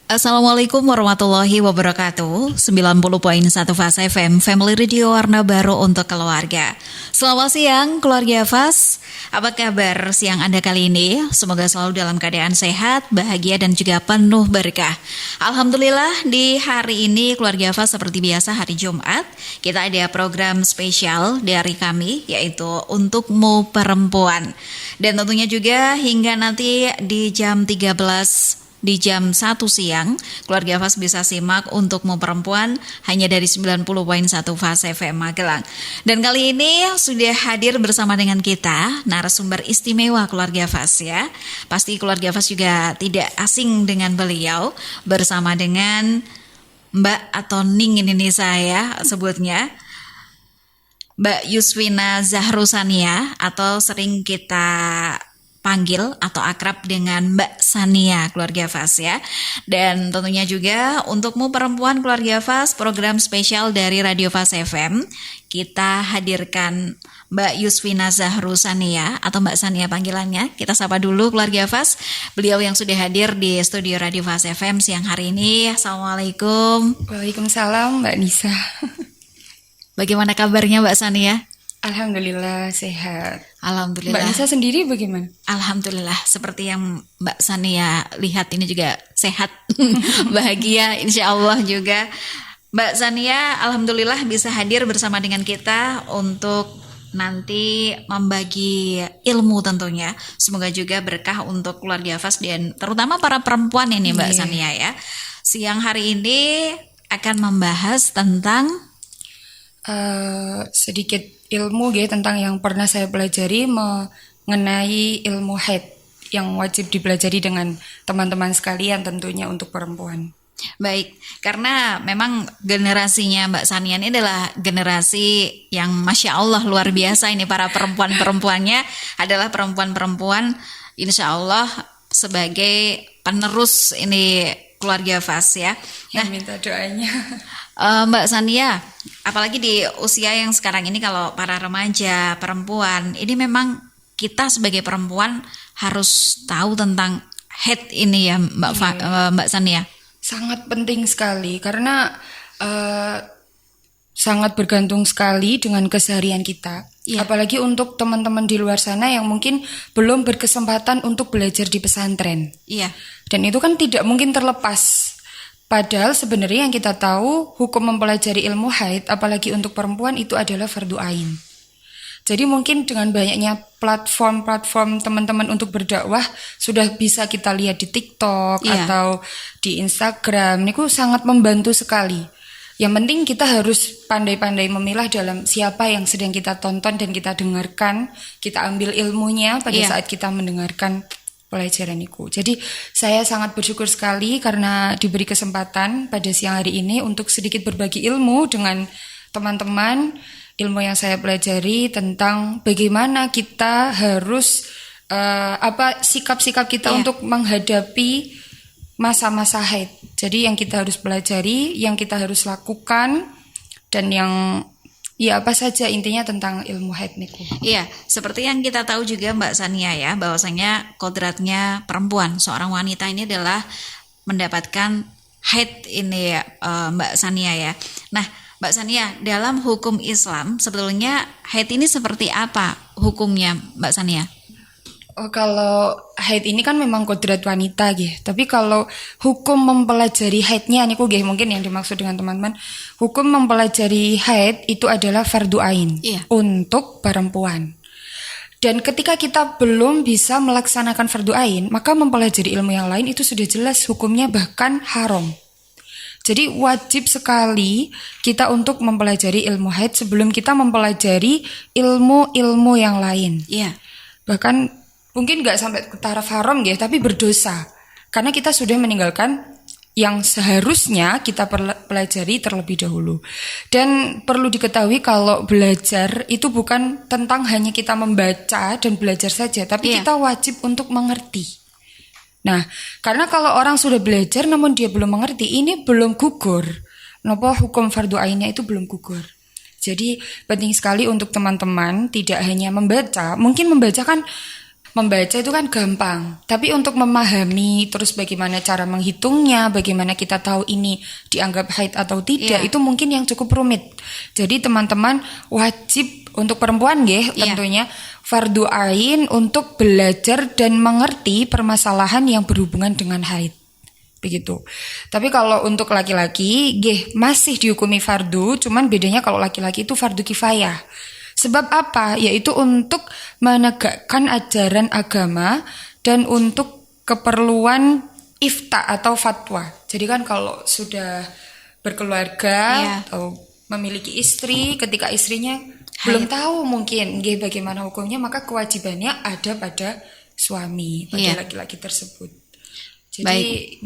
Assalamualaikum warahmatullahi wabarakatuh. 90.1 Fas FM Family Radio warna baru untuk keluarga. Selamat siang keluarga Fas. Apa kabar siang Anda kali ini? Semoga selalu dalam keadaan sehat, bahagia dan juga penuh berkah. Alhamdulillah di hari ini keluarga Fas seperti biasa hari Jumat kita ada program spesial dari kami yaitu Untukmu Perempuan. Dan tentunya juga hingga nanti di jam 13 di jam 1 siang, keluarga Fas bisa simak Untukmu Perempuan hanya dari 90.1 Fas FM Magelang. Dan kali ini sudah hadir bersama dengan kita narasumber istimewa keluarga Fas ya. Pasti keluarga Fas juga tidak asing dengan beliau, bersama dengan Mbak atau Ning ini saya sebutnya, Mbak Yuswina Zahrusania atau sering kita panggil atau akrab dengan Mbak Sania keluarga Fas ya. Dan tentunya juga Untukmu Perempuan keluarga Fas, program spesial dari Radio Fas FM. Kita hadirkan Mbak Yuswina Zahrusania atau Mbak Sania panggilannya. Kita sapa dulu keluarga Fas, beliau yang sudah hadir di studio Radio Fas FM siang hari ini. Assalamualaikum. Waalaikumsalam Mbak Nisa. Bagaimana kabarnya Mbak Sania? Alhamdulillah sehat. Alhamdulillah. Mbak Nisa sendiri bagaimana? Alhamdulillah, seperti yang Mbak Sania lihat ini juga sehat, bahagia, insya Allah juga. Mbak Sania, alhamdulillah bisa hadir bersama dengan kita untuk nanti membagi ilmu tentunya. Semoga juga berkah untuk keluarga Fas dan terutama para perempuan ini Mbak Sania ya. Siang hari ini akan membahas tentang sedikit ilmu tentang yang pernah saya pelajari mengenai ilmu haid yang wajib dipelajari dengan teman-teman sekalian tentunya untuk perempuan. Baik, karena memang generasinya Mbak Sania ini adalah generasi yang Masya Allah luar biasa ini, para perempuan-perempuannya adalah perempuan-perempuan insya Allah sebagai penerus ini keluarga Fas ya. Nah, minta doanya. Mbak Sania, apalagi di usia yang sekarang ini kalau para remaja, perempuan, ini memang kita sebagai perempuan harus tahu tentang haid ini ya Mbak Sania. Sangat penting sekali karena sangat bergantung sekali dengan keseharian kita. Apalagi untuk teman-teman di luar sana yang mungkin belum berkesempatan untuk belajar di pesantren. Dan itu kan tidak mungkin terlepas. Padahal sebenarnya yang kita tahu hukum mempelajari ilmu haid apalagi untuk perempuan itu adalah fardu ain. Jadi mungkin dengan banyaknya platform teman-teman untuk berdakwah sudah bisa kita lihat di TikTok atau di Instagram. Ini sangat membantu sekali. Yang penting kita harus pandai-pandai memilah dalam siapa yang sedang kita tonton dan kita dengarkan. Kita ambil ilmunya pada saat kita mendengarkan pelajaran itu. Jadi saya sangat bersyukur sekali karena diberi kesempatan pada siang hari ini untuk sedikit berbagi ilmu dengan teman-teman. Ilmu yang saya pelajari tentang bagaimana kita harus sikap-sikap kita untuk menghadapi masa-masa haid. Jadi yang kita harus pelajari, yang kita harus lakukan, dan yang apa saja intinya tentang ilmu haid niku. Iya, seperti yang kita tahu juga Mbak Sania ya, bahwasanya kodratnya perempuan, seorang wanita ini adalah mendapatkan haid ini ya, Mbak Sania ya. Nah, Mbak Sania, dalam hukum Islam sebetulnya haid ini seperti apa hukumnya Mbak Sania? Kalau haid ini kan memang kodrat wanita tapi kalau hukum mempelajari haidnya niku mungkin yang dimaksud dengan teman-teman, hukum mempelajari haid itu adalah fardu ain untuk perempuan. Dan ketika kita belum bisa melaksanakan fardu ain, maka mempelajari ilmu yang lain itu sudah jelas hukumnya bahkan haram. Jadi wajib sekali kita untuk mempelajari ilmu haid sebelum kita mempelajari ilmu-ilmu yang lain. Bahkan mungkin gak sampai ke taraf haram tapi berdosa. Karena kita sudah meninggalkan yang seharusnya kita pelajari terlebih dahulu. Dan perlu diketahui kalau belajar itu bukan tentang hanya kita membaca dan belajar saja, tapi kita wajib untuk mengerti. Nah, karena kalau orang sudah belajar namun dia belum mengerti, ini belum gugur. Napa hukum fardu ainnya itu belum gugur. Jadi penting sekali untuk teman-teman tidak hanya membaca. Mungkin membaca kan membaca itu kan gampang, tapi untuk memahami terus bagaimana cara menghitungnya, bagaimana kita tahu ini dianggap haid atau tidak, itu mungkin yang cukup rumit. Jadi teman-teman wajib untuk perempuan tentunya fardu ain untuk belajar dan mengerti permasalahan yang berhubungan dengan haid. Begitu. Tapi kalau untuk laki-laki masih dihukumi fardu, cuman bedanya kalau laki-laki itu fardu kifayah. Sebab apa? Yaitu untuk menegakkan ajaran agama dan untuk keperluan ifta atau fatwa. Jadi kan kalau sudah berkeluarga atau memiliki istri, ketika istrinya belum tahu mungkin bagaimana hukumnya, maka kewajibannya ada pada suami, pada laki-laki tersebut. Jadi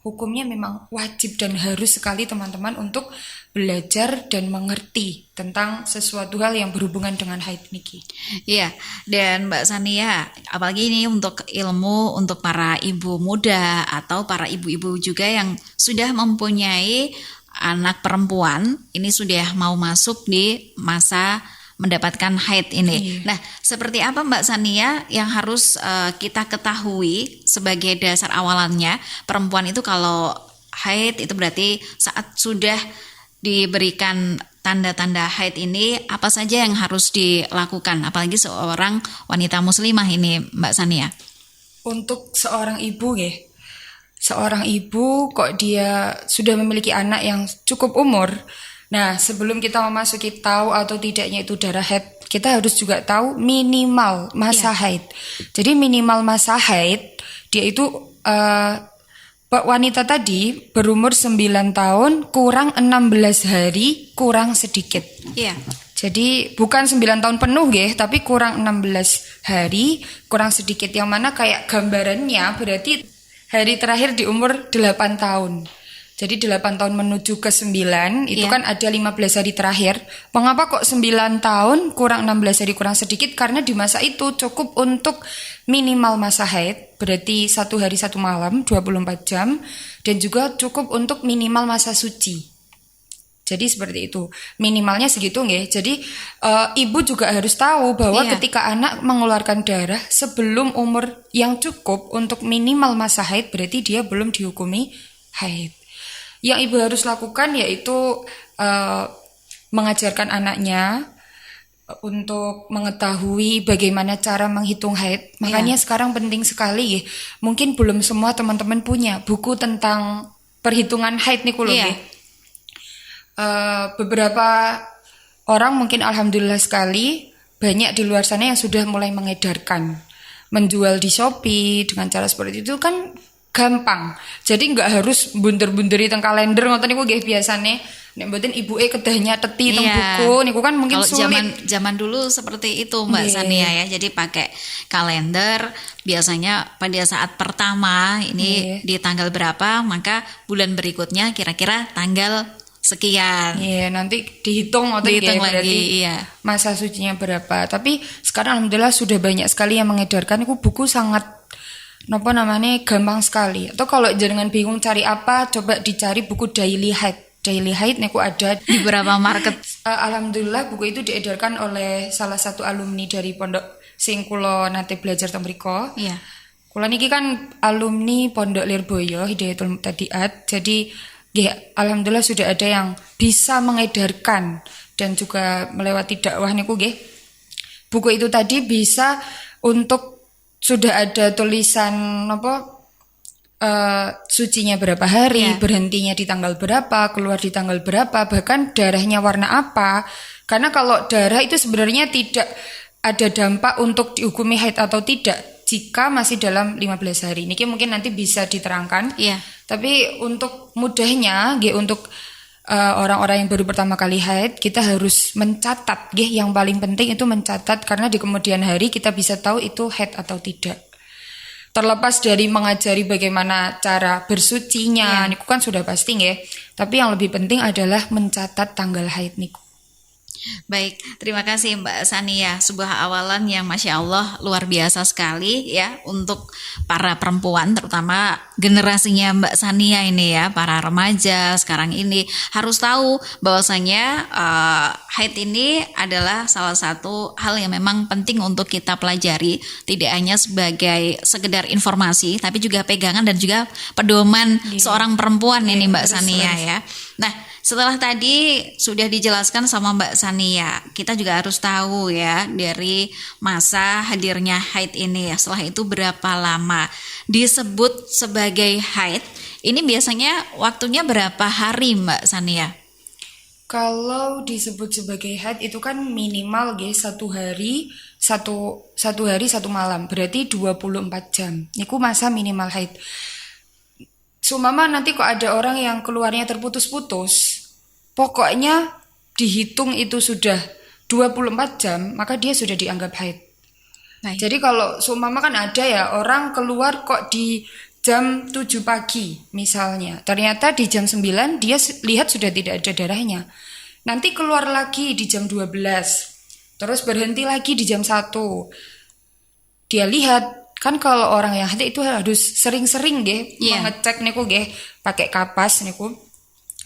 hukumnya memang wajib dan harus sekali teman-teman untuk belajar dan mengerti tentang sesuatu hal yang berhubungan dengan haid niki. Iya, dan Mbak Sania, apalagi ini untuk ilmu untuk para ibu muda atau para ibu-ibu juga yang sudah mempunyai anak perempuan, ini sudah mau masuk di masa mendapatkan haid ini. Nah, seperti apa Mbak Sania yang harus kita ketahui sebagai dasar awalannya? Perempuan itu kalau haid itu berarti saat sudah diberikan tanda-tanda haid ini, apa saja yang harus dilakukan? Apalagi seorang wanita muslimah ini Mbak Sania. Untuk seorang ibu seorang ibu kok dia sudah memiliki anak yang cukup umur. Nah, sebelum kita memasuki tahu atau tidaknya itu darah haid, kita harus juga tahu minimal masa haid. Jadi minimal masa haid, dia itu wanita tadi berumur 9 tahun kurang 16 hari kurang sedikit. Iya. Jadi bukan 9 tahun penuh tapi kurang 16 hari kurang sedikit. Yang mana kayak gambarannya berarti hari terakhir di umur 8 tahun. Jadi 8 tahun menuju ke 9 itu kan ada 15 hari terakhir. Mengapa kok 9 tahun kurang 16 hari kurang sedikit? Karena di masa itu cukup untuk minimal masa haid, berarti 1 hari 1 malam 24 jam, dan juga cukup untuk minimal masa suci. Jadi seperti itu. Minimalnya segitu Jadi ibu juga harus tahu bahwa ketika anak mengeluarkan darah sebelum umur yang cukup untuk minimal masa haid, berarti dia belum dihukumi haid. Yang ibu harus lakukan yaitu mengajarkan anaknya untuk mengetahui bagaimana cara menghitung haid. Makanya sekarang penting sekali mungkin belum semua teman-teman punya buku tentang perhitungan haid nih kulo beberapa orang mungkin alhamdulillah sekali banyak di luar sana yang sudah mulai mengedarkan, menjual di Shopee dengan cara seperti itu kan gampang. Jadi nggak harus bunder-bunderi teng kalender ngoten niku nggih biasane. Nek mboten ibuke kedahnya teti teng buku niku kan mungkin kalau sulit. Zaman dulu seperti itu Mbak Sania ya. Jadi pakai kalender biasanya pada saat pertama ini di tanggal berapa, maka bulan berikutnya kira-kira tanggal sekian. Nanti dihitung lagi masa sucinya berapa. Tapi sekarang alhamdulillah sudah banyak sekali yang mengedarkan. Itu buku sangat gampang sekali. Atau kalau jangan bingung cari apa, coba dicari buku Daily Haid. Daily Haid niku ada di beberapa market. Alhamdulillah buku itu diedarkan oleh salah satu alumni dari pondok sing kula nate belajar teng mriko. Iya. Kula niki kan alumni Pondok Lirboyo Hidayatul Muqtadiat. Jadi alhamdulillah sudah ada yang bisa mengedarkan dan juga melewati dakwah niku buku itu tadi bisa untuk sudah ada tulisan sucinya berapa hari, berhentinya di tanggal berapa, keluar di tanggal berapa, bahkan darahnya warna apa. Karena kalau darah itu sebenarnya tidak ada dampak untuk dihukumi haid atau tidak jika masih dalam 15 hari. Ini mungkin nanti bisa diterangkan. Tapi untuk mudahnya untuk orang-orang yang baru pertama kali haid, kita harus mencatat yang paling penting itu mencatat, karena di kemudian hari kita bisa tahu itu haid atau tidak. Terlepas dari mengajari bagaimana cara bersucinya niku kan sudah pasti tapi yang lebih penting adalah mencatat tanggal haid niku. Baik, terima kasih Mbak Sania. Sebuah awalan yang Masya Allah luar biasa sekali ya untuk para perempuan, terutama generasinya Mbak Sania ini ya, para remaja sekarang ini harus tahu bahwasanya haid ini adalah salah satu hal yang memang penting untuk kita pelajari, tidak hanya sebagai sekedar informasi, tapi juga pegangan dan juga pedoman seorang perempuan ini Mbak Sania ya. Nah, setelah tadi sudah dijelaskan sama Mbak Sania, kita juga harus tahu ya dari masa hadirnya haid ini ya. Setelah itu berapa lama disebut sebagai haid? Ini biasanya waktunya berapa hari Mbak Sania? Kalau disebut sebagai haid itu kan minimal satu hari satu malam, berarti 24 jam. Niku masa minimal haid. Sumama nanti kok ada orang yang keluarnya terputus-putus, pokoknya dihitung itu sudah 24 jam, maka dia sudah dianggap haid. Baik. Jadi kalau sumama kan ada ya orang keluar kok di jam 7 pagi misalnya, ternyata di jam 9 dia lihat sudah tidak ada darahnya. Nanti keluar lagi di jam 12, terus berhenti lagi di jam 1. Dia lihat, kan kalau orang yang haid itu harus sering-sering mengecek niku pakai kapas niku.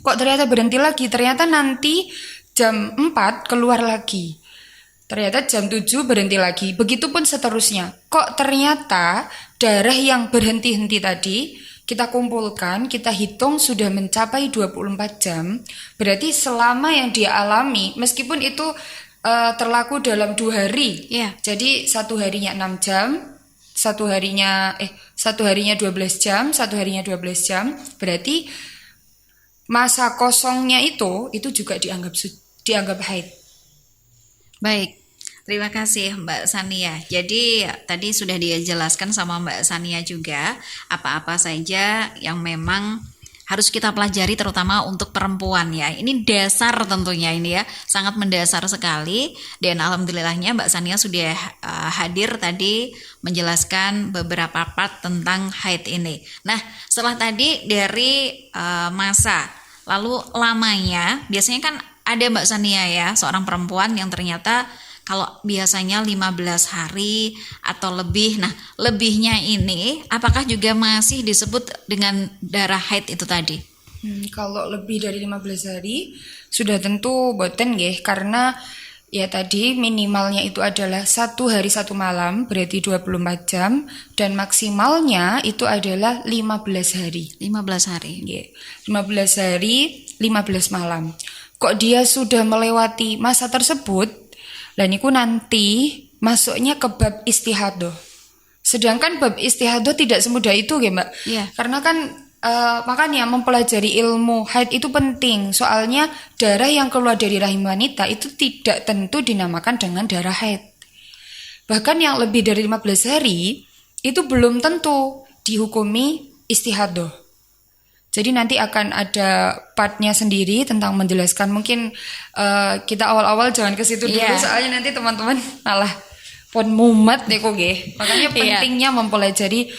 Kok ternyata berhenti lagi, ternyata nanti jam 4 keluar lagi. Ternyata jam 7 berhenti lagi. Begitupun seterusnya. Kok ternyata darah yang berhenti-henti tadi kita kumpulkan, kita hitung sudah mencapai 24 jam. Berarti selama yang dia alami, meskipun itu terlaku dalam 2 hari. Jadi satu harinya 6 jam, satu harinya 12 jam, satu harinya 12 jam, berarti masa kosongnya itu juga dianggap haid. Baik, terima kasih Mbak Sania. Jadi tadi sudah dijelaskan sama Mbak Sania juga apa-apa saja yang memang harus kita pelajari terutama untuk perempuan ya. Ini dasar tentunya ini ya, sangat mendasar sekali. Dan alhamdulillahnya Mbak Sania sudah hadir tadi menjelaskan beberapa part tentang haid ini. Nah, setelah tadi dari masa, lalu lamanya, biasanya kan ada Mbak Sania ya, seorang perempuan yang ternyata kalau biasanya 15 hari atau lebih. Nah, lebihnya ini apakah juga masih disebut dengan darah haid itu tadi? Kalau lebih dari 15 hari sudah tentu boten karena ya tadi minimalnya itu adalah 1 hari 1 malam, berarti 24 jam, dan maksimalnya itu adalah 15 hari. 15 hari. 15 hari, 15 malam. Kok dia sudah melewati masa tersebut, dan niku nanti masuknya ke bab istihadoh. Sedangkan bab istihadoh tidak semudah itu Mbak. Karena kan makanya mempelajari ilmu haid itu penting. Soalnya darah yang keluar dari rahim wanita itu tidak tentu dinamakan dengan darah haid. Bahkan yang lebih dari 15 hari itu belum tentu dihukumi istihadoh. Jadi nanti akan ada partnya sendiri tentang menjelaskan. Mungkin kita awal-awal jangan ke situ dulu, soalnya nanti teman-teman malah pun mumet niku nggih. Makanya pentingnya mempelajari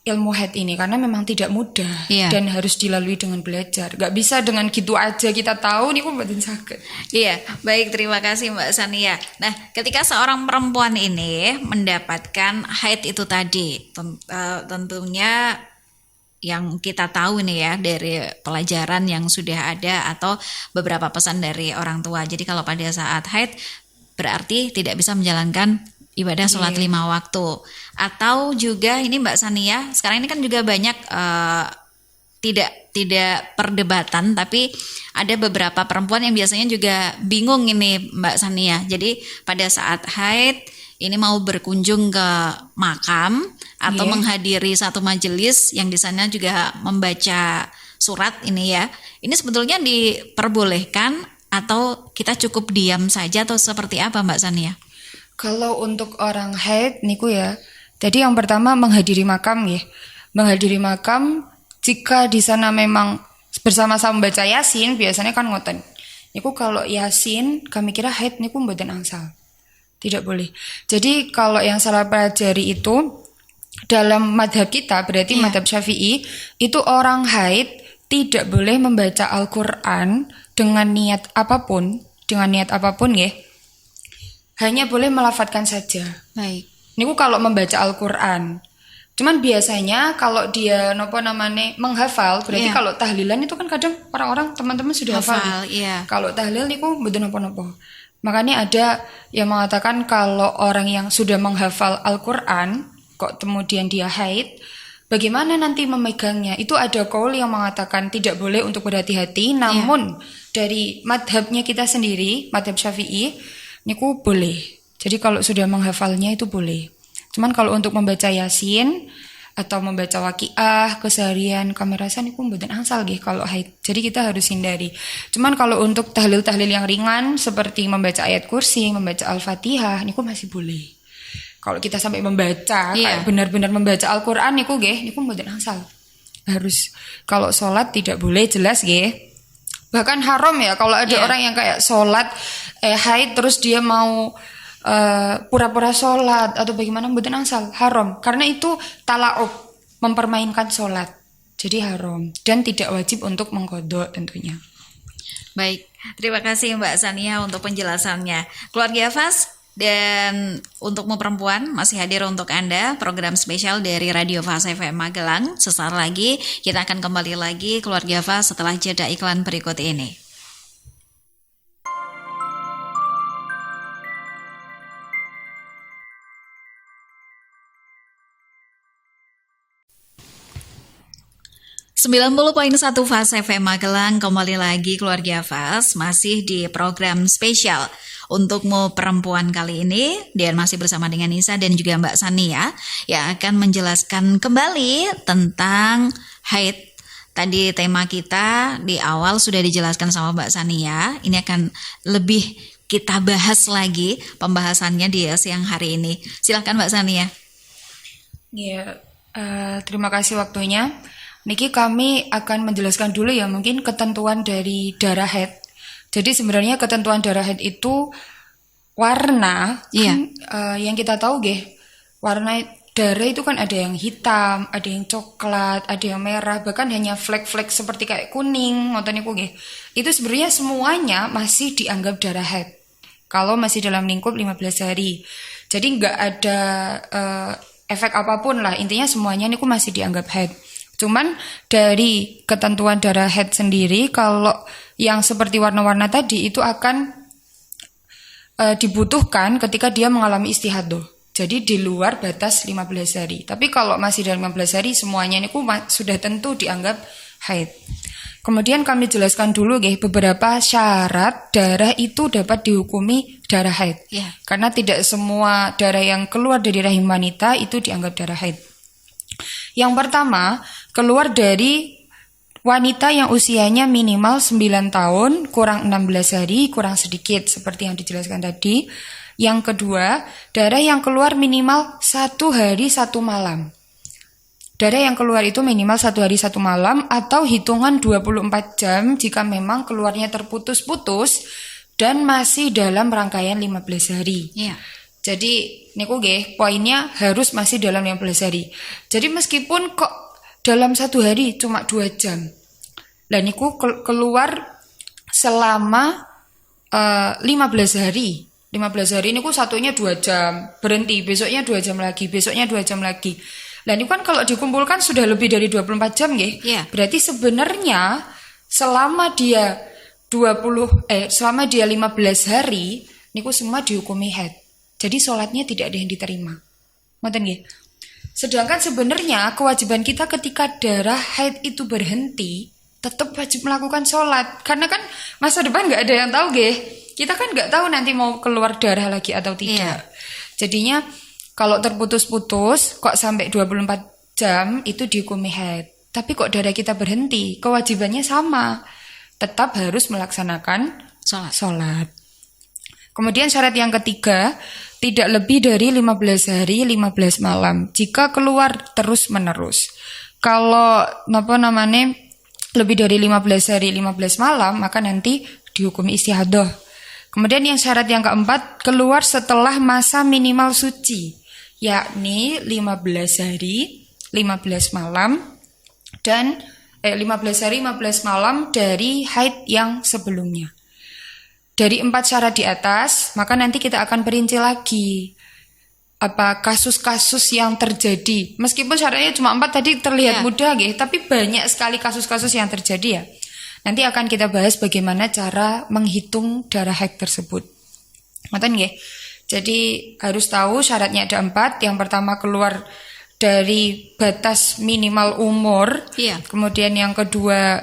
ilmu haid ini karena memang tidak mudah dan harus dilalui dengan belajar. Gak bisa dengan gitu aja kita tahu niku mboten saged. Iya, baik, terima kasih Mbak Sania. Nah, ketika seorang perempuan ini mendapatkan haid itu tadi, tentunya yang kita tahu nih ya dari pelajaran yang sudah ada atau beberapa pesan dari orang tua. Jadi kalau pada saat haid berarti tidak bisa menjalankan ibadah sholat 5 waktu. Atau juga ini Mbak Sania, sekarang ini kan juga banyak tidak perdebatan, tapi ada beberapa perempuan yang biasanya juga bingung ini Mbak Sania. Jadi pada saat haid ini mau berkunjung ke makam atau menghadiri satu majelis yang di sana juga membaca surat ini ya. Ini sebetulnya diperbolehkan atau kita cukup diam saja atau seperti apa Mbak Sania? Kalau untuk orang haid niku ya, jadi yang pertama menghadiri makam Menghadiri makam jika di sana memang bersama-sama membaca Yasin, biasanya kan ngoten. Niku kalau Yasin kami kira haid niku mboten angsal. Tidak boleh. Jadi kalau yang salah pelajari itu dalam madhab kita, berarti madhab Syafi'i, itu orang haid tidak boleh membaca Al-Quran dengan niat apapun dengan niat apapun ya, hanya boleh melafadzkan saja. Baik. Niku kalau membaca Al-Qur'an. Cuman biasanya kalau dia menghafal, berarti kalau tahlilan itu kan kadang orang-orang teman-teman sudah hafal. Kalau tahlil niku mboten napa-napa. Makanya ada yang mengatakan kalau orang yang sudah menghafal Al-Qur'an kok kemudian dia haid, bagaimana nanti memegangnya? Itu ada qaul yang mengatakan tidak boleh untuk berhati-hati, namun dari madhabnya kita sendiri, madhab Syafi'i, niku boleh. Jadi kalau sudah menghafalnya itu boleh. Cuman kalau untuk membaca Yasin atau membaca Waqiah keseharian kami rasa niku mboten angsal nggih kalau haid. Jadi kita harus hindari. Cuman kalau untuk tahlil-tahlil yang ringan seperti membaca ayat kursi, membaca Al-Fatihah niku masih boleh. Kalau kita sampai membaca kayak benar-benar membaca Al-Qur'an niku nggih, niku mboten angsal. Harus kalau sholat tidak boleh jelas nggih. Bahkan haram ya kalau ada orang yang kayak sholat haid terus dia mau pura-pura sholat atau bagaimana, mboten angsal, haram. Karena itu tala'ub, mempermainkan sholat. Jadi haram dan tidak wajib untuk mengqadha tentunya. Baik, terima kasih Mbak Sania untuk penjelasannya. Keluarga Fas, dan untuk perempuan masih hadir untuk Anda program spesial dari Radio Fas FM Magelang. Sesaat lagi kita akan kembali lagi Keluarga Fas setelah jeda iklan berikut ini. .1 Fas FM Magelang, kembali lagi Keluarga Fas, masih di program spesial untukmu perempuan kali ini, dan masih bersama dengan Nisa dan juga Mbak Sania yang akan menjelaskan kembali tentang haid. Tadi tema kita di awal sudah dijelaskan sama Mbak Sania, ini akan lebih kita bahas lagi pembahasannya di siang hari ini. Silakan Mbak Sania. Ya, terima kasih waktunya. Niki kami akan menjelaskan dulu ya mungkin ketentuan dari darah haid. Jadi sebenarnya ketentuan darah haid itu warna kan, yang kita tahu warna darah itu kan ada yang hitam, ada yang coklat, ada yang merah, bahkan hanya flek-flek seperti kayak kuning, ngoten niku nggih. Itu sebenarnya semuanya masih dianggap darah haid. Kalau masih dalam lingkup 15 hari. Jadi enggak ada efek apapun lah, intinya semuanya niku masih dianggap haid. Cuman dari ketentuan darah haid sendiri, kalau yang seperti warna-warna tadi itu akan dibutuhkan ketika dia mengalami istihadah. Jadi di luar batas 15 hari. Tapi kalau masih dalam 15 hari semuanya ini sudah tentu dianggap haid. Kemudian kami jelaskan dulu beberapa syarat darah itu dapat dihukumi darah haid. Karena tidak semua darah yang keluar dari rahim wanita itu dianggap darah haid. Yang pertama, keluar dari wanita yang usianya minimal 9 tahun, kurang 16 hari, kurang sedikit, seperti yang dijelaskan tadi. Yang kedua, darah yang keluar minimal 1 hari 1 malam. Darah yang keluar itu minimal 1 hari 1 malam, atau hitungan 24 jam jika memang keluarnya terputus-putus dan masih dalam rangkaian 15 hari. Jadi niku poinnya harus masih dalam 15 hari. Jadi meskipun kok dalam 1 hari cuma 2 jam. Lah niku keluar selama 15 hari. 15 hari niku satunya 2 jam, berhenti, besoknya 2 jam lagi, besoknya 2 jam lagi. Lah niku kan kalau dikumpulkan sudah lebih dari 24 jam Berarti sebenarnya selama dia 15 hari niku semua dihukumi haid. Jadi sholatnya tidak ada yang diterima. Ngoten nggih. Sedangkan sebenarnya kewajiban kita ketika darah haid itu berhenti, tetap wajib melakukan sholat. Karena kan masa depan nggak ada yang tahu Kita kan nggak tahu nanti mau keluar darah lagi atau tidak. Jadinya kalau terputus-putus kok sampai 24 jam itu dihukumi haid. Tapi kok darah kita berhenti, kewajibannya sama. Tetap harus melaksanakan sholat. Kemudian syarat yang ketiga, tidak lebih dari 15 hari 15 malam jika keluar terus-menerus. Kalau lebih dari 15 hari 15 malam maka nanti dihukumi istihadah. Kemudian yang syarat yang keempat, keluar setelah masa minimal suci, yakni 15 hari 15 malam dan 15 hari 15 malam dari haid yang sebelumnya. dari 4 syarat di atas, maka nanti kita akan perinci lagi apa kasus-kasus yang terjadi. Meskipun syaratnya cuma 4 tadi terlihat mudah gitu, tapi banyak sekali kasus-kasus yang terjadi ya. Nanti akan kita bahas bagaimana cara menghitung darah haid tersebut. Ngoten nggih. Jadi harus tahu syaratnya ada 4. Yang pertama keluar dari batas minimal umur. Kemudian yang kedua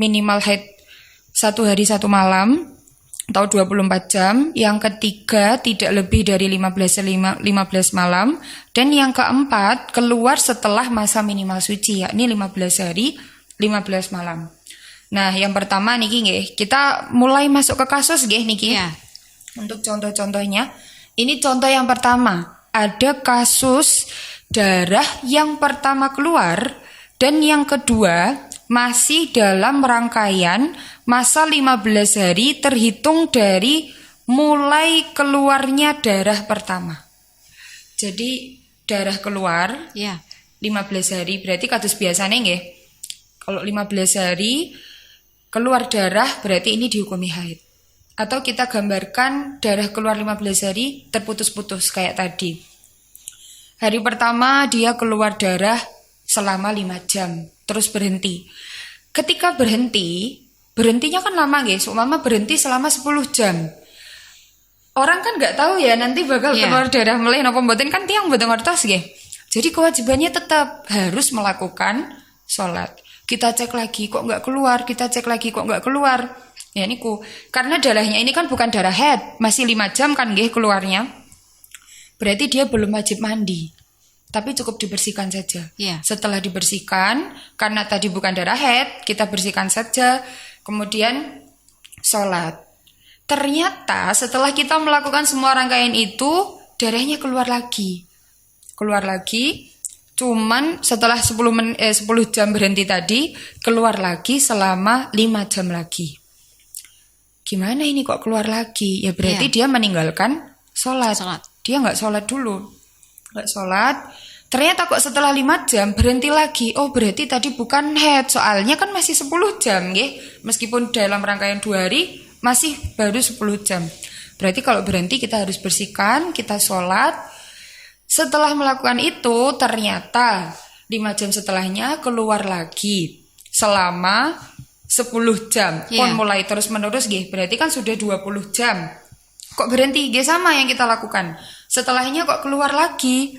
minimal haid 1 hari 1 malam atau 24 jam. Yang ketiga tidak lebih dari 15 malam. Dan yang keempat keluar setelah masa minimal suci, yakni 15 hari 15 malam. Nah, yang pertama niki nggih, kita mulai masuk ke kasus nggih niki. Untuk contoh-contohnya, ini contoh yang pertama. Ada kasus darah yang pertama keluar dan yang kedua masih dalam rangkaian masa 15 hari terhitung dari mulai keluarnya darah pertama. Jadi darah keluar 15 hari berarti kados biasanya nggih. Kalau 15 hari keluar darah berarti ini dihukumi haid. Atau kita gambarkan darah keluar 15 hari terputus-putus kayak tadi. Hari pertama dia keluar darah selama 5 jam, terus berhenti. Ketika berhentinya kan lama guys, umpama berhenti selama 10 jam. Orang kan nggak tahu ya nanti bakal keluar darah meleh napa mboten, kan tiang mboten ngertos nggih. Jadi kewajibannya tetap harus melakukan sholat. Kita cek lagi kok nggak keluar, kita cek lagi kok nggak keluar. Ya niku, karena darahnya ini kan bukan darah haid, masih 5 jam kan nggih keluarnya. Berarti dia belum wajib mandi. Tapi cukup dibersihkan saja. Setelah dibersihkan, karena tadi bukan darah haid, kita bersihkan saja, kemudian sholat. Ternyata setelah kita melakukan semua rangkaian itu, darahnya keluar lagi. Cuman setelah 10 jam berhenti tadi, keluar lagi selama 5 jam lagi. Gimana ini kok keluar lagi? Ya berarti dia meninggalkan sholat. Dia nggak sholat dulu. Nggak sholat. Ternyata kok setelah 5 jam berhenti lagi. Oh berarti tadi bukan haid. Soalnya kan masih 10 jam. Meskipun dalam rangkaian 2 hari, masih baru 10 jam. Berarti kalau berhenti kita harus bersihkan, kita sholat. Setelah melakukan itu ternyata 5 jam setelahnya keluar lagi selama 10 jam. Pun mulai terus menerus berarti kan sudah 20 jam. Kok berhenti? Sama yang kita lakukan. Setelahnya kok keluar lagi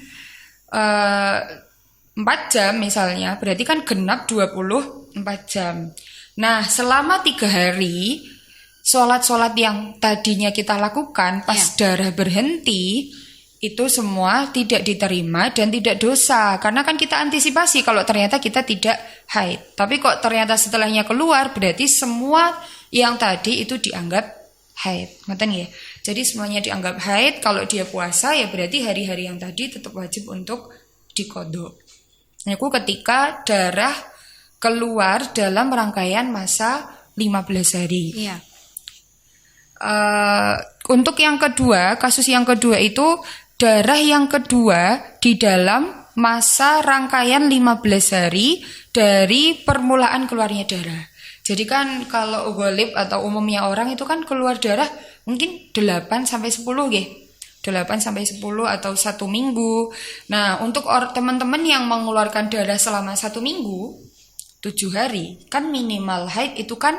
4 jam misalnya, berarti kan genap 24 jam. Nah selama 3 hari sholat-sholat yang tadinya kita lakukan pas darah berhenti itu semua tidak diterima dan tidak dosa. Karena kan kita antisipasi kalau ternyata kita tidak haid. Tapi kok ternyata setelahnya keluar, berarti semua yang tadi itu dianggap haid. Ngoten ya. Jadi semuanya dianggap haid. Kalau dia puasa ya berarti hari-hari yang tadi tetap wajib untuk diqodho. Nah, itu ketika darah keluar dalam rangkaian masa 15 hari. Untuk yang kedua, kasus yang kedua itu darah yang kedua di dalam masa rangkaian 15 hari dari permulaan keluarnya darah. Jadi kan kalau ghalib atau umumnya orang itu kan keluar darah mungkin 8 sampai 10 nggih. 8 sampai 10 atau 1 minggu. Nah, untuk teman-teman yang mengeluarkan darah selama 1 minggu, 7 hari, kan minimal haid itu kan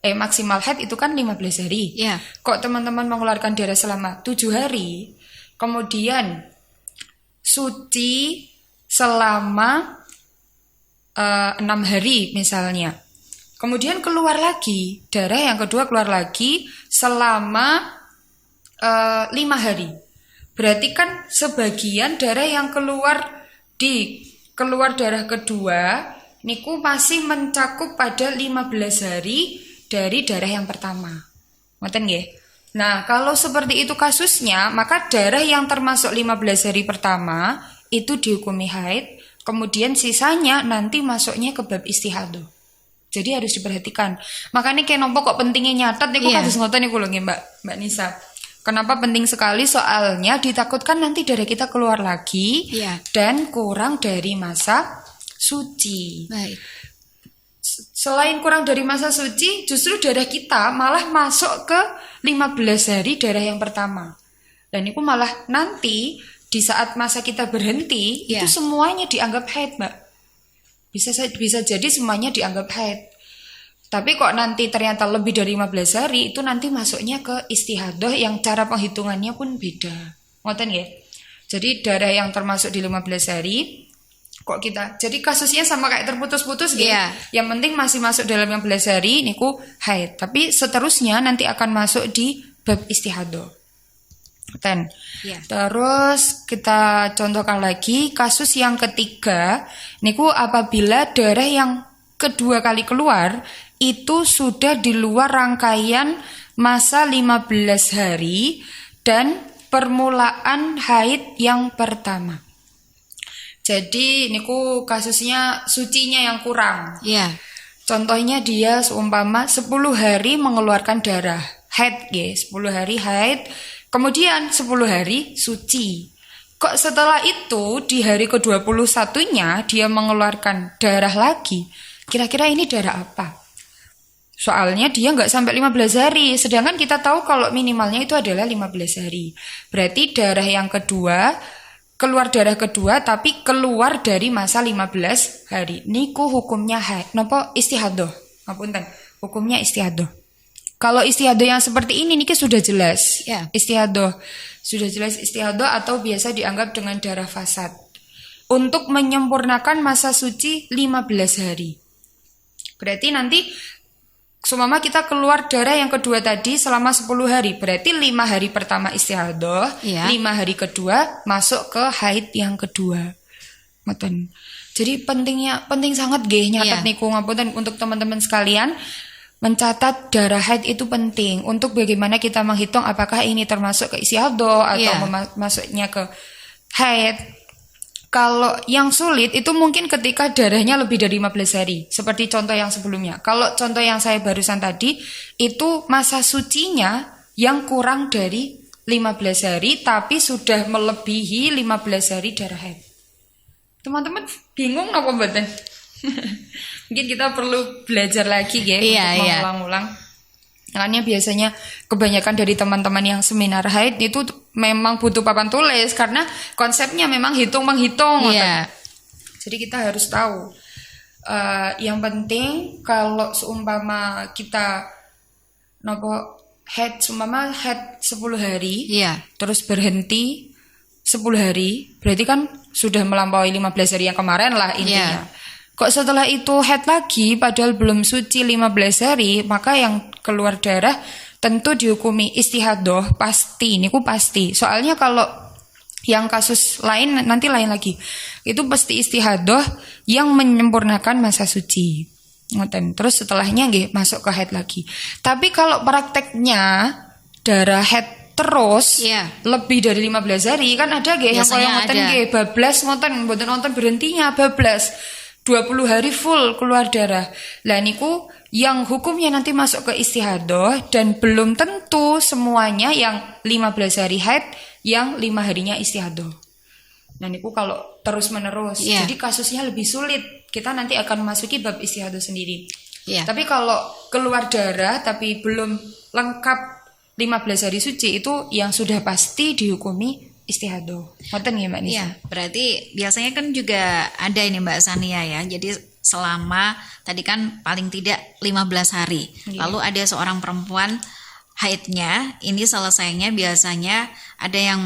maksimal haid itu kan 15 hari. Kok teman-teman mengeluarkan darah selama 7 hari, kemudian suci selama 6 hari misalnya. Kemudian keluar lagi, darah yang kedua keluar lagi selama 5 hari. Berarti kan sebagian darah yang keluar darah kedua niku masih mencakup pada 15 hari dari darah yang pertama. Ngoten nggih? Nah, kalau seperti itu kasusnya, maka darah yang termasuk 15 hari pertama itu dihukumi haid, kemudian sisanya nanti masuknya ke bab istihadah. Jadi harus diperhatikan. Makanya kayak nopo kok pentingnya nyatet niku kados ngoten niku lho nggih Mbak Nisa. Kenapa penting sekali? Soalnya ditakutkan nanti darah kita keluar lagi dan kurang dari masa suci. selain kurang dari masa suci, justru darah kita malah masuk ke 15 hari darah yang pertama. Dan itu malah nanti di saat masa kita berhenti, itu semuanya dianggap haid, Mbak. Bisa jadi semuanya dianggap haid. Tapi kok nanti ternyata lebih dari 15 hari, itu nanti masuknya ke istihadah yang cara penghitungannya pun beda. Ngoten ya? Jadi darah yang termasuk di 15 hari, kok kita, jadi kasusnya sama kayak terputus-putus gitu. Yang penting masih masuk dalam 15 hari, niku haid. Tapi seterusnya nanti akan masuk di bab istihadah. Terus kita contohkan lagi kasus yang ketiga, niku apabila darah yang kedua kali keluar itu sudah di luar rangkaian masa 15 hari dan permulaan haid yang pertama. Jadi niku kasusnya sucinya yang kurang. Contohnya dia seumpama 10 hari mengeluarkan darah haid, 10 hari haid. Kemudian 10 hari suci. Kok setelah itu di hari ke-21-nya dia mengeluarkan darah lagi. Kira-kira ini darah apa? Soalnya dia nggak sampai 15 hari. Sedangkan kita tahu kalau minimalnya itu adalah 15 hari. Berarti darah yang kedua, keluar darah kedua tapi keluar dari masa 15 hari. Niku hukumnya haid. Napa istihadah? Ngapunten. Hukumnya istihadah. Kalau istihadah yang seperti ini niki sudah jelas. Istihadah sudah jelas istihadah atau biasa dianggap dengan darah fasad. Untuk menyempurnakan masa suci 15 hari. Berarti nanti seumpama kita keluar darah yang kedua tadi selama 10 hari. Berarti 5 hari pertama istihadah, 5 hari kedua masuk ke haid yang kedua. Ngoten. Jadi penting sangat nggih nyatet niku ngapunten untuk teman-teman sekalian. Mencatat darah haid itu penting untuk bagaimana kita menghitung apakah ini termasuk ke istihadah atau masuknya ke haid. Kalau yang sulit itu mungkin ketika darahnya lebih dari 15 hari, seperti contoh yang sebelumnya. Kalau contoh yang saya barusan tadi, itu masa sucinya yang kurang dari 15 hari tapi sudah melebihi 15 hari darah haid. Teman-teman bingung apa mboten? Mungkin kita perlu belajar lagi ya untuk mengulang-ulang. Makanya biasanya kebanyakan dari teman-teman yang seminar haid itu memang butuh papan tulis karena konsepnya memang hitung-menghitung. Jadi kita harus tahu. Yang penting kalau seumpama kita haid 10 hari, terus berhenti 10 hari, berarti kan sudah melampaui 15 hari yang kemarin lah intinya. Kok setelah itu haid lagi padahal belum suci 15 hari, maka yang keluar darah tentu dihukumi istihadah pasti, niku pasti. Soalnya kalau yang kasus lain nanti lain lagi. Itu pasti istihadah yang menyempurnakan masa suci. Ngoten. Terus setelahnya nggih masuk ke haid lagi. Tapi kalau prakteknya darah haid terus lebih dari 15 hari kan ada nggih yang koyo ngoten nggih bablas ngoten mboten nonton berhentinya bablas. 20 hari full keluar darah. Lah niku yang hukumnya nanti masuk ke istihadah dan belum tentu semuanya yang 15 hari haid yang 5 harinya istihadah. Nah niku kalau terus menerus jadi kasusnya lebih sulit. Kita nanti akan memasuki bab istihadah sendiri. Tapi kalau keluar darah tapi belum lengkap 15 hari suci itu yang sudah pasti dihukumi istihadah. Ngoten ya Mbak Nisa? Berarti biasanya kan juga ada ini Mbak Sania ya. Jadi selama tadi kan paling tidak 15 hari. Lalu ada seorang perempuan haidnya ini selesainya biasanya ada yang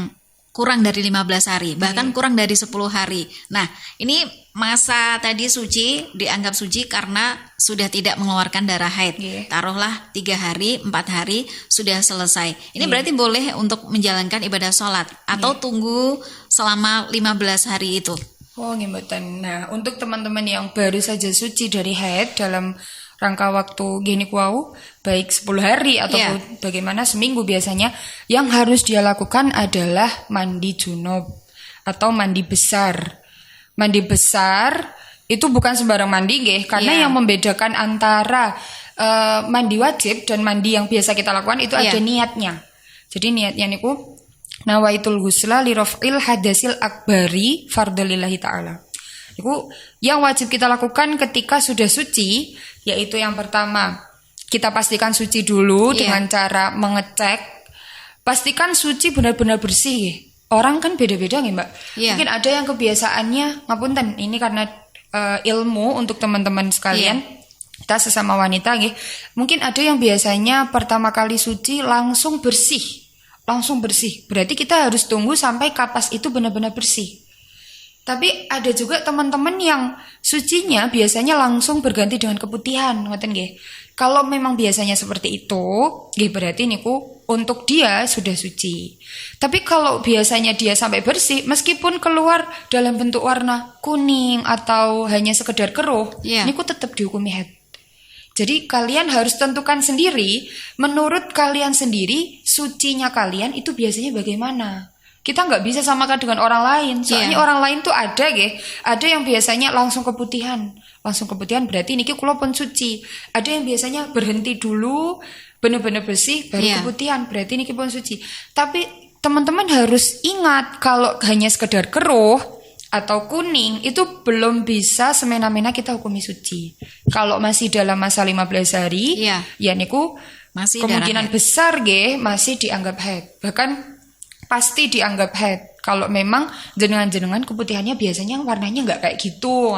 kurang dari 15 hari, bahkan kurang dari 10 hari. Nah, ini masa tadi suci dianggap suci karena sudah tidak mengeluarkan darah haid. Taruhlah 3 hari, 4 hari sudah selesai. Ini berarti boleh untuk menjalankan ibadah sholat atau tunggu selama 15 hari itu. Oh, ngemboten. Nah, untuk teman-teman yang baru saja suci dari haid dalam rangka waktu gini kuau, baik 10 hari atau bagaimana seminggu biasanya, yang harus dia lakukan adalah mandi junub atau mandi besar. Mandi besar itu bukan sembarang mandi nggih, karena yang membedakan antara mandi wajib dan mandi yang biasa kita lakukan itu ada niatnya. Jadi niatnya niku nawaitul ghusla li raf'il hadasil akbari fardhalillahi ta'ala. Itu yang wajib kita lakukan ketika sudah suci Yaitu yang pertama, kita pastikan suci dulu dengan cara mengecek. Pastikan suci benar-benar bersih. Orang kan beda-beda nih Mbak. Mungkin ada yang kebiasaannya, ngapunten, ini karena ilmu untuk teman-teman sekalian. Kita sesama wanita nih. Mungkin ada yang biasanya pertama kali suci langsung bersih. Berarti kita harus tunggu sampai kapas itu benar-benar bersih. Tapi ada juga teman-teman yang sucinya biasanya langsung berganti dengan keputihan, ngoten nggih. Kalau memang biasanya seperti itu, nggih berarti niku untuk dia sudah suci. Tapi kalau biasanya dia sampai bersih, meskipun keluar dalam bentuk warna kuning atau hanya sekedar keruh, niku tetap dihukumi haid. Jadi kalian harus tentukan sendiri, menurut kalian sendiri, sucinya kalian itu biasanya bagaimana. Kita nggak bisa samakan dengan orang lain. Soalnya orang lain tuh ada yang biasanya langsung keputihan berarti niki kula pun suci. Ada yang biasanya berhenti dulu, benar-benar bersih baru keputihan, berarti niki pun suci. Tapi teman-teman harus ingat kalau hanya sekedar keruh atau kuning itu belum bisa semena-mena kita hukumi suci. Kalau masih dalam masa 15 hari, ya niku masih kemungkinan besar masih dianggap haid. Bahkan pasti dianggap haid kalau memang jenengan-jenengan keputihannya biasanya warnanya nggak kayak gitu,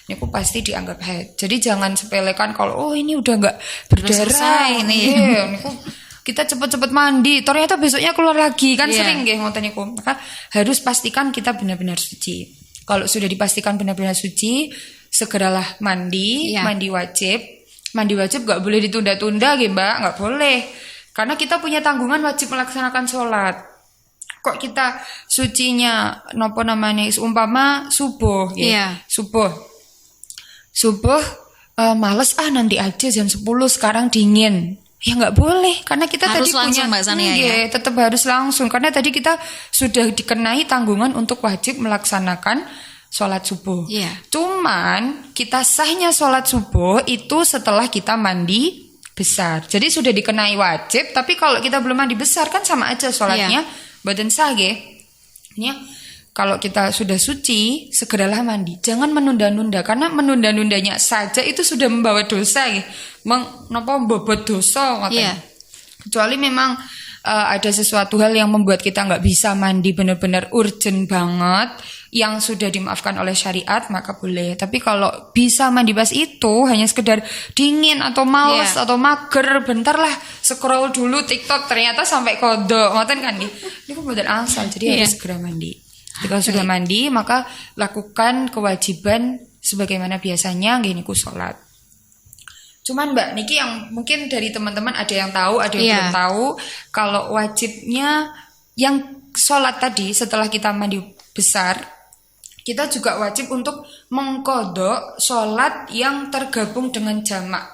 niku pasti dianggap haid. Jadi jangan sepelekan kalau ini udah nggak berdarah ini, niku kita cepet-cepet mandi, ternyata besoknya keluar lagi kan sering ngoten niku. Maka harus pastikan kita benar-benar suci. Kalau sudah dipastikan benar-benar suci, segeralah mandi, mandi wajib. Mandi wajib nggak boleh ditunda-tunda, Mbak, nggak boleh. Karena kita punya tanggungan wajib melaksanakan sholat. Kok kita sucinya umpama subuh subuh males nanti aja jam 10 sekarang dingin, ya nggak boleh karena kita harus tadi punya Mbak Sania, tetap harus langsung karena tadi kita sudah dikenai tanggungan untuk wajib melaksanakan sholat subuh. Cuman kita sahnya sholat subuh itu setelah kita mandi besar, jadi sudah dikenai wajib. Tapi kalau kita belum mandi besar kan sama aja sholatnya badan sah kalau kita sudah suci, segeralah mandi. Jangan menunda-nunda karena menunda-nundanya saja itu sudah membawa dosa bobot dosa Kecuali memang ada sesuatu hal yang membuat kita nggak bisa mandi benar-benar urgent banget yang sudah dimaafkan oleh syariat, maka boleh. Tapi kalau bisa mandi pas itu hanya sekedar dingin atau malas atau mager, bentar lah scroll dulu TikTok ternyata sampai kodok, ngoten kan nih. Ini kemudian asal, jadi harus segera mandi. Jika sudah mandi, maka lakukan kewajiban sebagaimana biasanya gini ku sholat. Cuman Mbak Niki yang mungkin dari teman-teman ada yang tahu, ada yang belum tahu, kalau wajibnya yang sholat tadi setelah kita mandi besar, kita juga wajib untuk mengkodok sholat yang tergabung dengan jamak.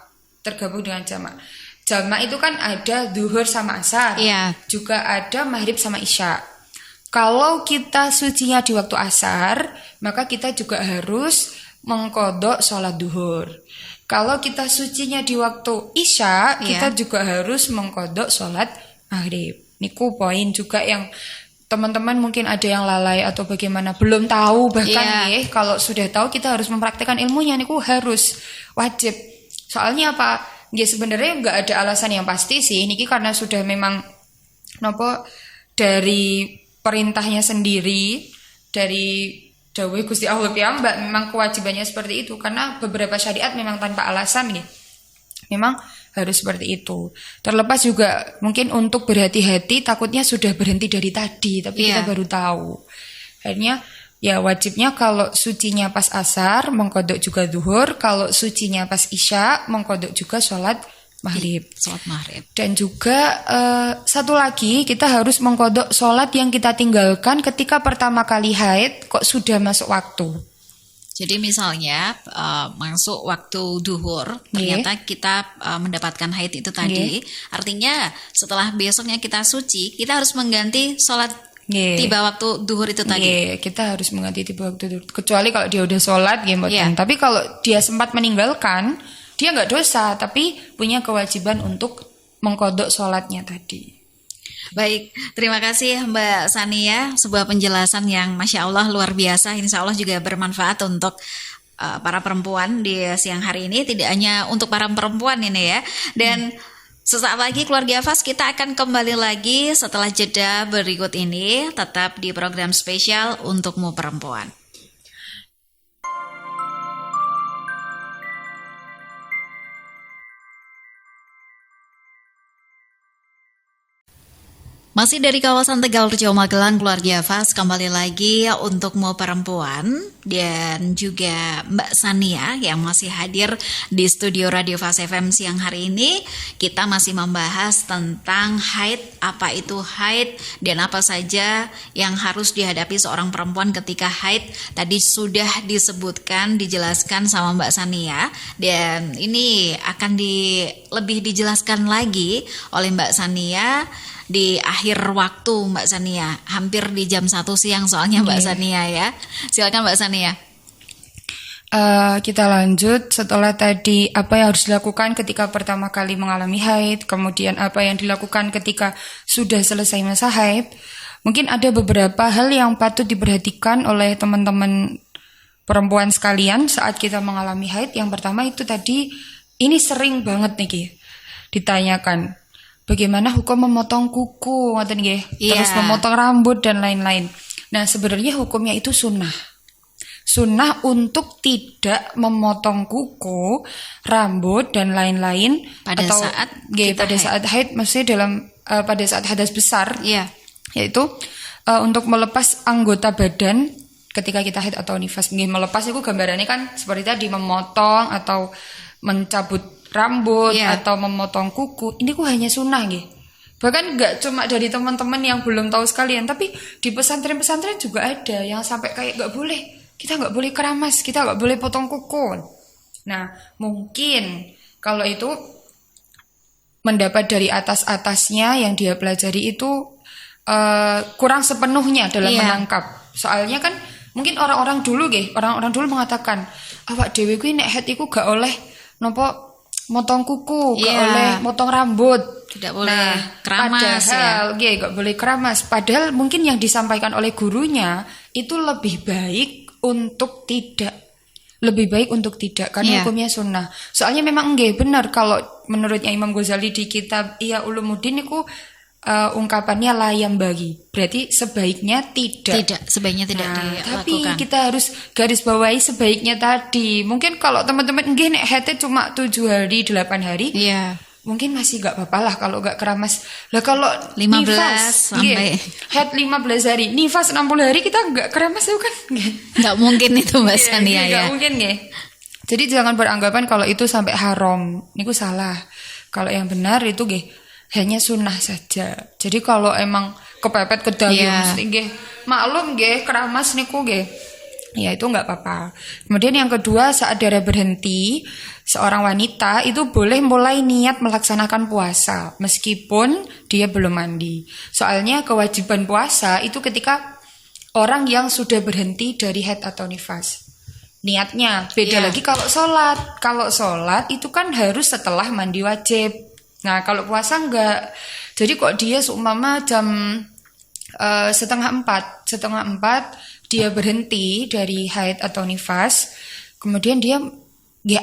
Jamak itu kan ada zuhur sama asar, juga ada maghrib sama isya. Kalau kita sucinya di waktu asar, maka kita juga harus mengkodok sholat zuhur. Kalau kita sucinya di waktu isya, kita juga harus mengkodok sholat maghrib. Niku poin juga yang teman-teman mungkin ada yang lalai atau bagaimana belum tahu, bahkan kalau sudah tahu kita harus mempraktikkan ilmunya, niku harus wajib. Soalnya apa? Sebenarnya nggak ada alasan yang pasti sih. Niki karena sudah memang dari perintahnya sendiri, dari dawuh Gusti Allah piyambak memang kewajibannya seperti itu, karena beberapa syariat memang tanpa alasan memang harus seperti itu. Terlepas juga mungkin untuk berhati-hati, takutnya sudah berhenti dari tadi tapi kita baru tahu. Akhirnya wajibnya kalau sucinya pas asar mengkodok juga zuhur, kalau sucinya pas isya mengkodok juga sholat maghrib. Dan juga satu lagi, kita harus mengkodok sholat yang kita tinggalkan ketika pertama kali haid kok sudah masuk waktu. Jadi misalnya masuk waktu duhur, ternyata kita mendapatkan haid itu tadi, artinya setelah besoknya kita suci, kita harus mengganti sholat tiba waktu duhur itu tadi. Kita harus mengganti tiba waktu duhur. Kecuali kalau dia udah sholat, tapi kalau dia sempat meninggalkan, dia nggak dosa, tapi punya kewajiban untuk mengkodok sholatnya tadi. Baik, terima kasih Mbak Sania, sebuah penjelasan yang Masya Allah luar biasa, insya Allah juga bermanfaat untuk para perempuan di siang hari ini, tidak hanya untuk para perempuan ini ya. Dan sesaat lagi keluarga Fas kita akan kembali lagi setelah jeda berikut ini, tetap di program spesial Untukmu Perempuan. Masih dari kawasan Tegalrejo Magelang, keluarga Fas kembali lagi Untukmu Perempuan, dan juga Mbak Sania yang masih hadir di studio Radio Fas FM siang hari ini. Kita masih membahas tentang haid, apa itu haid dan apa saja yang harus dihadapi seorang perempuan ketika haid. Tadi sudah disebutkan, dijelaskan sama Mbak Sania, dan ini akan lebih dijelaskan lagi oleh Mbak Sania di akhir waktu Mbak Sania, hampir di jam 1 siang soalnya Mbak Sania ya. Silakan Mbak Sania. Kita lanjut setelah tadi apa yang harus dilakukan ketika pertama kali mengalami haid, kemudian apa yang dilakukan ketika sudah selesai masa haid. Mungkin ada beberapa hal yang patut diperhatikan oleh teman-teman perempuan sekalian saat kita mengalami haid. Yang pertama itu tadi, ini sering banget nih ditanyakan, bagaimana hukum memotong kuku, ngoten nggih, terus memotong rambut dan lain-lain. Nah, sebenarnya hukumnya itu sunnah. Sunnah untuk tidak memotong kuku, rambut dan lain-lain pada atau saat haid, maksudnya pada saat hadas besar. Yaitu untuk melepas anggota badan ketika kita haid atau nifas. Melepas itu gambarannya kan seperti tadi, memotong atau mencabut rambut atau memotong kuku. Ini hanya sunnah nggih. Bahkan nggak cuma dari teman-teman yang belum tahu sekalian, tapi di pesantren-pesantren juga ada yang sampai kayak kita nggak boleh keramas, kita nggak boleh potong kuku. Nah, mungkin kalau itu mendapat dari atas-atasnya yang dia pelajari itu kurang sepenuhnya dalam menangkap. Soalnya kan mungkin orang-orang dulu mengatakan, awak dhewe kuwi nek haid iku gak oleh nopo motong kuku, gak oleh motong rambut, tidak boleh keramas, padahal gak boleh keramas. Padahal mungkin yang disampaikan oleh gurunya itu lebih baik untuk tidak karena hukumnya sunnah. Soalnya memang benar kalau menurutnya Imam Ghazali di kitab Ihya Ulumuddin itu ungkapannya la yambagi, berarti sebaiknya tidak dilakukan. Tapi kita harus garis bawahi sebaiknya tadi. Mungkin kalau teman-teman nek haid cuma 7 hari 8 hari, mungkin masih gak apa-apa lah kalau gak keramas. Lah kalau 15 nifas, sampai haid 15 hari, nifas 60 hari kita gak keramas itu kan gak mungkin itu Mbak Sania ya. Gak mungkin Jadi jangan beranggapan kalau itu sampai haram. Niku salah. Kalau yang benar itu hanya sunnah saja. Jadi kalau emang kepepet kedagian maklum keramas niku ya itu nggak apa-apa. Kemudian yang kedua, saat darah berhenti, seorang wanita itu boleh mulai niat melaksanakan puasa meskipun dia belum mandi. Soalnya kewajiban puasa itu ketika orang yang sudah berhenti dari haid atau nifas. Niatnya beda lagi kalau sholat. Kalau sholat itu kan harus setelah mandi wajib. Nah, kalau puasa enggak. Jadi kok dia seumpama jam 3:30 dia berhenti dari haid atau nifas, kemudian dia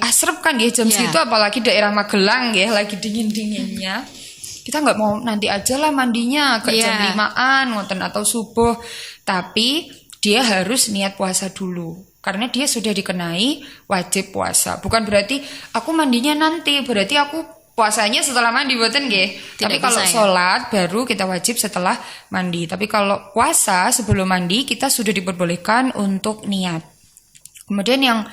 asrep kan jam segitu, apalagi daerah Magelang lagi dingin-dinginnya. Kita enggak mau nanti aja lah mandinya ke jam 5-an ngoten atau subuh, tapi dia harus niat puasa dulu. Karena dia sudah dikenai wajib puasa. Bukan berarti aku mandinya nanti, berarti aku puasanya setelah mandi, boten nggih. Tapi kalau sholat baru kita wajib setelah mandi. Tapi kalau puasa sebelum mandi kita sudah diperbolehkan untuk niat. Kemudian yang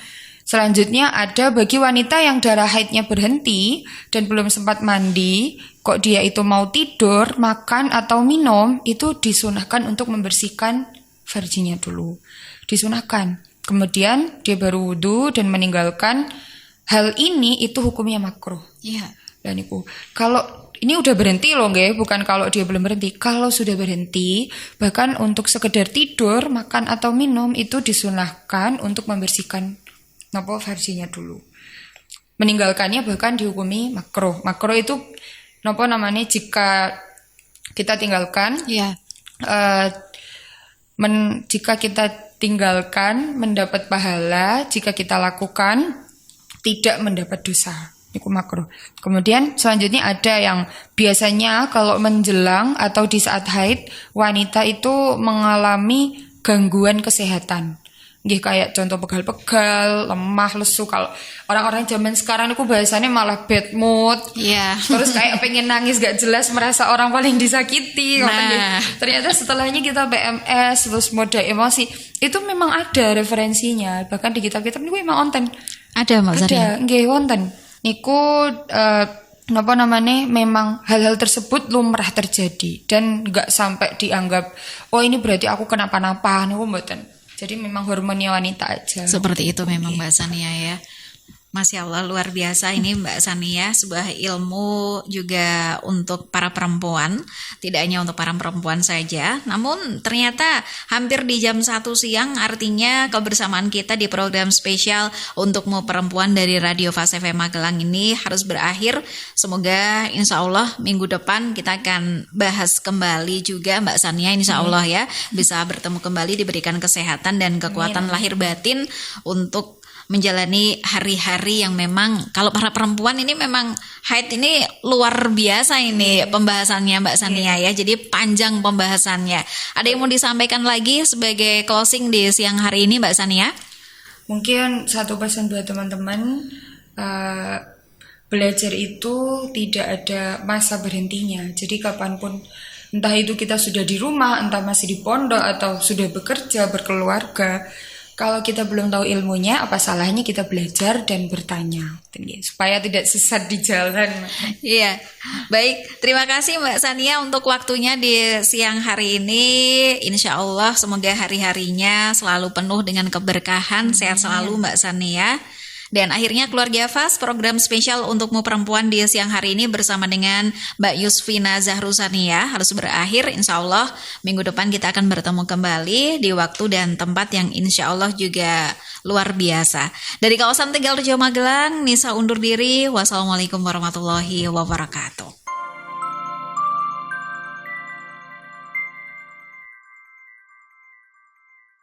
selanjutnya ada bagi wanita yang darah haidnya berhenti dan belum sempat mandi, kok dia itu mau tidur, makan atau minum, itu disunahkan untuk membersihkan farjinya dulu. Disunahkan. Kemudian dia baru wudu dan meninggalkan. Hal ini itu hukumnya makruh. Dan ibu, kalau ini udah berhenti loh bukan kalau dia belum berhenti. Kalau sudah berhenti, bahkan untuk sekedar tidur, makan atau minum itu disunahkan untuk membersihkan farjinya dulu. Meninggalkannya bahkan dihukumi makruh. Makruh itu jika kita tinggalkan, jika kita tinggalkan mendapat pahala, jika kita lakukan tidak mendapat dosa. Itu makruh. Kemudian selanjutnya ada yang biasanya kalau menjelang atau di saat haid wanita itu mengalami gangguan kesehatan. Nggih, kayak contoh pegal-pegal, lemah, lesu. Kalau orang-orang zaman sekarang itu bahasanya malah bad mood. Iya. Terus kayak pengen nangis gak jelas, merasa orang paling disakiti. Nah. Ternyata setelahnya kita PMS, terus mode emosi. Itu memang ada referensinya. Bahkan di kitab-kitab niku memang wonten. Ada Mbak Sania? Ada, nggih wonten. Niku memang hal-hal tersebut lumrah terjadi dan nggak sampai dianggap oh ini berarti aku kenapa-napa, niku mboten. Jadi memang hormonnya wanita aja. Seperti itu memang Mbak Sania ya. Masya Allah, luar biasa ini Mbak Sania, sebuah ilmu juga untuk para perempuan, tidak hanya untuk para perempuan saja, namun ternyata hampir di jam 1 siang, artinya kebersamaan kita di program spesial untukmu perempuan dari Radio Fas FM Magelang ini harus berakhir. Semoga insya Allah minggu depan kita akan bahas kembali juga Mbak Sania, insya Allah ya, bisa bertemu kembali, diberikan kesehatan dan kekuatan lahir batin untuk menjalani hari-hari yang memang kalau para perempuan ini memang haid ini luar biasa ini pembahasannya Mbak Sania ya. Jadi panjang pembahasannya. Ada yang mau disampaikan lagi sebagai closing di siang hari ini Mbak Sania? Mungkin satu pesan buat teman-teman, belajar itu tidak ada masa berhentinya. Jadi kapanpun, entah itu kita sudah di rumah, entah masih di pondok atau sudah bekerja, berkeluarga, kalau kita belum tahu ilmunya, apa salahnya kita belajar dan bertanya, supaya tidak sesat di jalan. Iya, baik. Terima kasih Mbak Sania untuk waktunya di siang hari ini. Insya Allah semoga hari-harinya selalu penuh dengan keberkahan. Sehat selalu Mbak Sania. Dan akhirnya keluarga Fas, program spesial untukmu perempuan di siang hari ini bersama dengan Mbak Yusfina Zahrusania harus berakhir. Insya Allah minggu depan kita akan bertemu kembali di waktu dan tempat yang insya Allah juga luar biasa. Dari kawasan Tegal Rejo Magelang, Nisa undur diri. Wassalamualaikum warahmatullahi wabarakatuh.